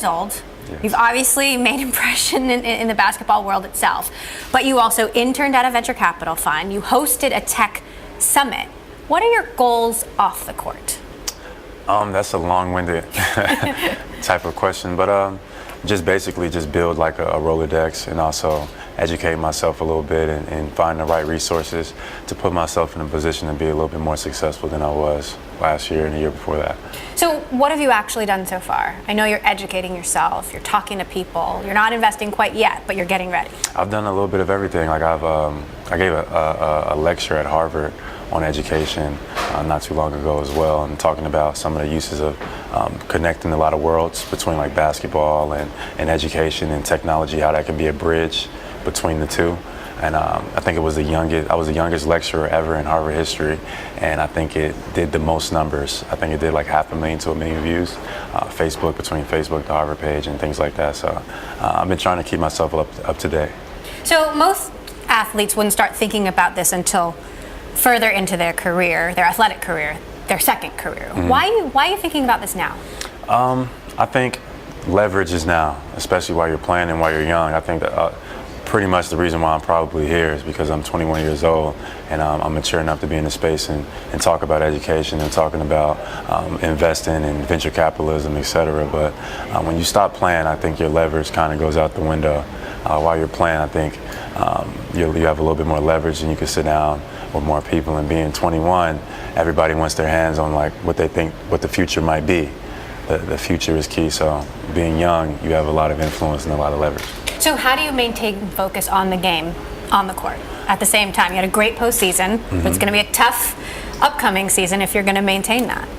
years old. Yes. You've obviously made impression in the basketball world itself, but you also interned at a venture capital fund. You hosted a tech summit. What are your goals off the court? That's a long-winded type of question, but just basically just build like a Rolodex and also educate myself a little bit and find the right resources to put myself in a position to be a little bit more successful than I was last year and the year before that. So what have you actually done so far? I know you're educating yourself, you're talking to people, you're not investing quite yet, but you're getting ready. I've done a little bit of everything. Like I gave a lecture at Harvard on education not too long ago as well, and talking about some of the uses of connecting a lot of worlds between like basketball and education and technology, how that can be a bridge between the two. And I think I was the youngest lecturer ever in Harvard history, and I think it did the most numbers. I think it did like 500,000 to 1 million views, between Facebook, the Harvard page, and things like that. So I've been trying to keep myself up to date. So most athletes wouldn't start thinking about this until further into their career, their athletic career, their second career. Mm-hmm. Why are you thinking about this now? I think leverage is now, especially while you're playing and while you're young. I think that pretty much the reason why I'm probably here is because I'm 21 years old and I'm mature enough to be in the space and talk about education and talking about investing in venture capitalism, etc. But when you stop playing, I think your leverage kind of goes out the window. While you're playing, I think you have a little bit more leverage and you can sit down with more people. And being 21, everybody wants their hands on like what they think what the future might be. The future is key. So being young, you have a lot of influence and a lot of leverage. So how do you maintain focus on the game, on the court, at the same time? You had a great postseason, but it's going to be a tough upcoming season if you're going to maintain that.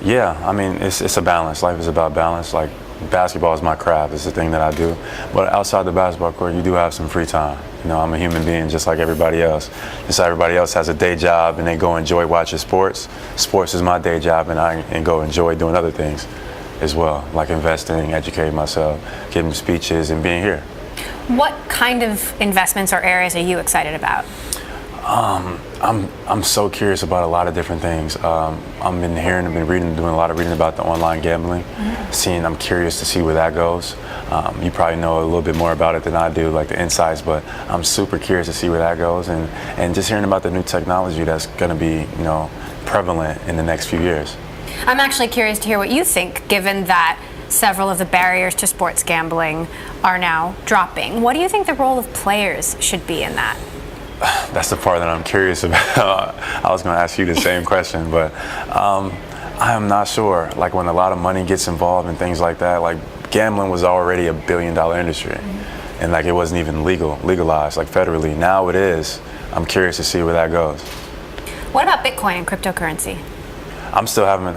Yeah, I mean, it's a balance. Life is about balance. Like, basketball is my craft. It's the thing that I do. But outside the basketball court, you do have some free time. You know, I'm a human being just like everybody else. Just like everybody else has a day job and they go enjoy watching sports. Sports is my day job, and I go enjoy doing other things as well, like investing, educating myself, giving speeches, and being here. What kind of investments or areas are you excited about? I'm so curious about a lot of different things. I've been hearing, I've been reading, doing a lot of reading about the online gambling. I'm curious to see where that goes. You probably know a little bit more about it than I do, like the insights, but I'm super curious to see where that goes, and just hearing about the new technology that's going to be, prevalent in the next few years. I'm actually curious to hear what you think, given that several of the barriers to sports gambling are now dropping. What do you think the role of players should be in that? That's the part that I'm curious about. I was going to ask you the same question, but I am not sure. Like, when a lot of money gets involved and things like that, like gambling was already a billion-dollar industry, and like it wasn't even legalized, like federally. Now it is. I'm curious to see where that goes. What about Bitcoin and cryptocurrency? I'm still having,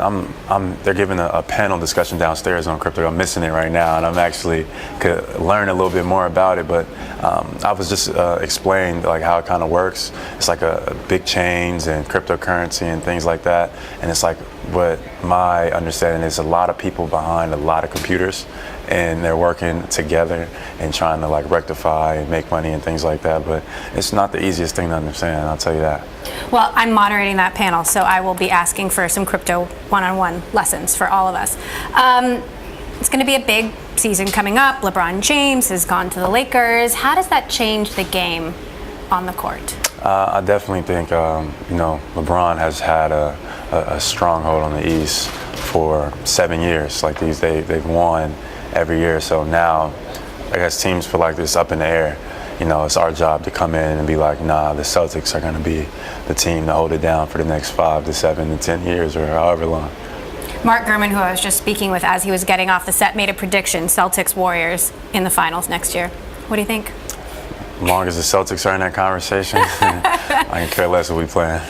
they're giving a panel discussion downstairs on crypto. I'm missing it right now, and I'm actually could learn a little bit more about it. But I was just explained like how it kind of works. It's like a big chains and cryptocurrency and things like that. And it's like, what my understanding is, a lot of people behind a lot of computers, and they're working together and trying to like rectify and make money and things like that. But it's not the easiest thing to understand, I'll tell you that. Well, I'm moderating that panel, so I will be asking for some crypto one-on-one lessons for all of us. It's going to be a big season coming up. LeBron James has gone to the Lakers. How does that change the game on the court? I definitely think, LeBron has had a stronghold on the East for 7 years. Like they've won every year. So now, I guess teams feel like it's up in the air. It's our job to come in and be like, nah, the Celtics are going to be the team to hold it down for the next 5 to 7 to 10 years or however long. Mark Gurman, who I was just speaking with as he was getting off the set, made a prediction: Celtics Warriors in the finals next year. What do you think? As long as the Celtics are in that conversation, I can care less if we playing.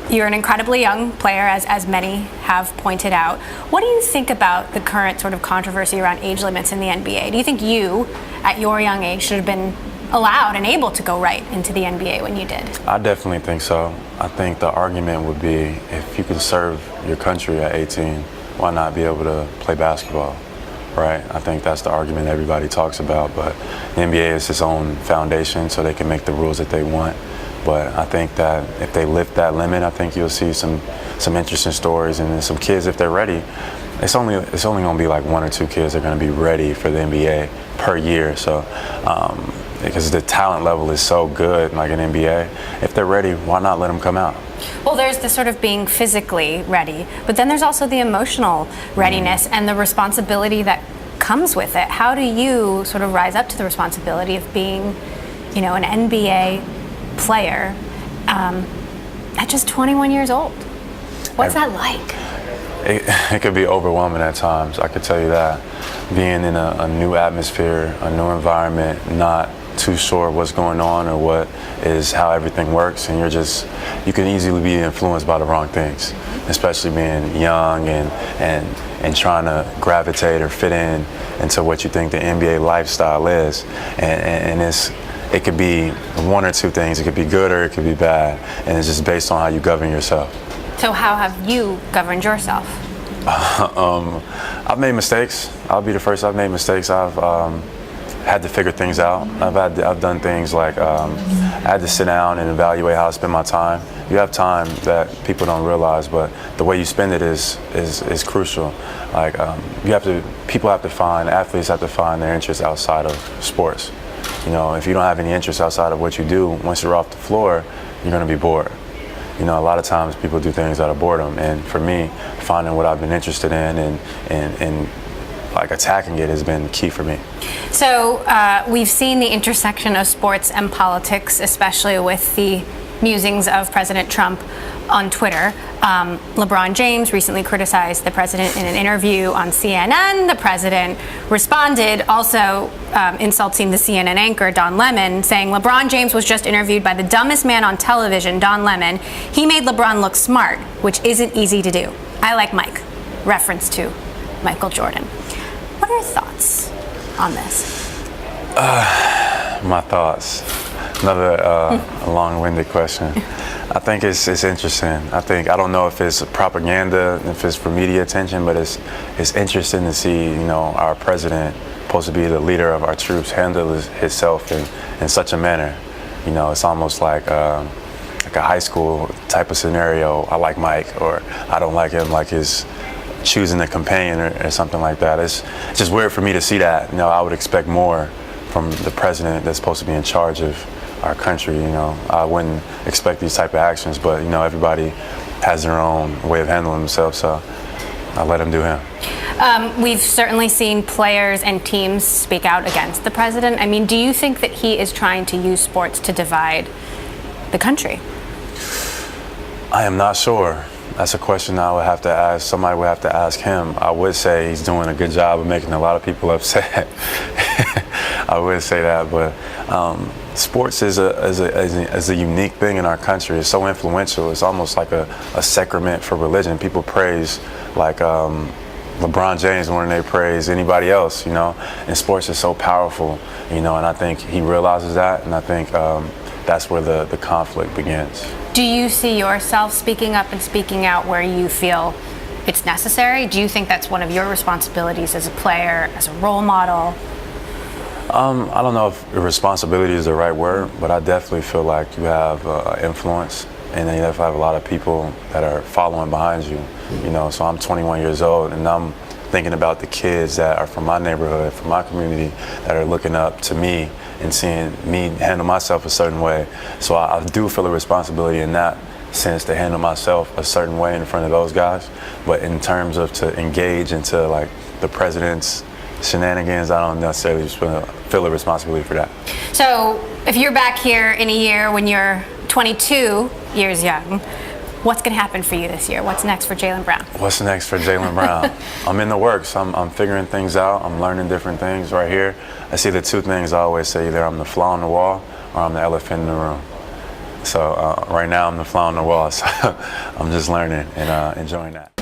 You're an incredibly young player, as many have pointed out. What do you think about the current sort of controversy around age limits in the NBA? Do you think you, at your young age, should have been allowed and able to go right into the NBA when you did? I definitely think so. I think the argument would be, if you can serve your country at 18, why not be able to play basketball, right? I think that's the argument everybody talks about, but the NBA is its own foundation, so they can make the rules that they want. But I think that if they lift that limit, I think you'll see some interesting stories, and some kids, if they're ready, it's only going to be like 1 or 2 kids that are going to be ready for the NBA per year. So because the talent level is so good, like in NBA, if they're ready, why not let them come out? Well, there's the sort of being physically ready, but then there's also the emotional readiness and the responsibility that comes with it. How do you sort of rise up to the responsibility of being, you know, an NBA player at just 21 years old? What's that like? It could be overwhelming at times, I could tell you that. Being in a new atmosphere, a new environment, not too sure what's going on or what is how everything works, and you can easily be influenced by the wrong things, especially being young and trying to gravitate or fit in into what you think the NBA lifestyle is. And it could be 1 or 2 things. It could be good or it could be bad, and it's just based on how you govern yourself. So how have you governed yourself? I've made mistakes. I'll be the first. I've made mistakes. I've had to figure things out. I've done things like I had to sit down and evaluate how I spend my time. You have time that people don't realize, but the way you spend it is crucial. Like athletes have to find their interests outside of sports. You know, if you don't have any interest outside of what you do, once you're off the floor, you're going to be bored. You know, a lot of times people do things out of boredom, and for me, finding what I've been interested in and like attacking it has been key for me. So we've seen the intersection of sports and politics, especially with the musings of President Trump on Twitter. LeBron James recently criticized the president in an interview on CNN. The president responded, also insulting the CNN anchor, Don Lemon, saying LeBron James was just interviewed by the dumbest man on television, Don Lemon. He made LeBron look smart, which isn't easy to do. I like Mike. Reference to Michael Jordan. What are your thoughts on this? My thoughts. Another long-winded question. I think it's interesting. I don't know if it's propaganda, if it's for media attention, but it's interesting to see, you know, our president, supposed to be the leader of our troops, handle himself in such a manner. You know, it's almost like a high school type of scenario. I like Mike, or I don't like him, like his choosing a companion or something like that. It's just weird for me to see that. You know, I would expect more from the president that's supposed to be in charge of our country. You know, I wouldn't expect these type of actions, but you know, everybody has their own way of handling themselves, so I'll let him do him. We've certainly seen players and teams speak out against the president. I mean, do you think that he is trying to use sports to divide the country? I am not sure. That's a question I would have to ask. Somebody would have to ask him. I would say he's doing a good job of making a lot of people upset. I would say that, but sports is a unique thing in our country. It's so influential. It's almost like a sacrament for religion. People praise like LeBron James more than they praise anybody else, you know. And sports is so powerful, you know, and I think he realizes that, and I think that's where the conflict begins. Do you see yourself speaking up and speaking out where you feel it's necessary? Do you think that's one of your responsibilities as a player, as a role model? I don't know if responsibility is the right word, but I definitely feel like you have influence, and then you definitely have a lot of people that are following behind you. You know, so I'm 21 years old, and I'm thinking about the kids that are from my neighborhood, from my community, that are looking up to me and seeing me handle myself a certain way. So I do feel a responsibility in that sense to handle myself a certain way in front of those guys. But in terms of to engage into like the president's shenanigans, I don't necessarily feel a responsibility for that. So if you're back here in a year when you're 22 years young, what's going to happen for you this year? What's next for Jaylen Brown? What's next for Jaylen Brown? I'm in the works. I'm figuring things out. I'm learning different things right here. I see the 2 things I always say: either I'm the fly on the wall or I'm the elephant in the room. So right now I'm the fly on the wall. So I'm just learning and enjoying that.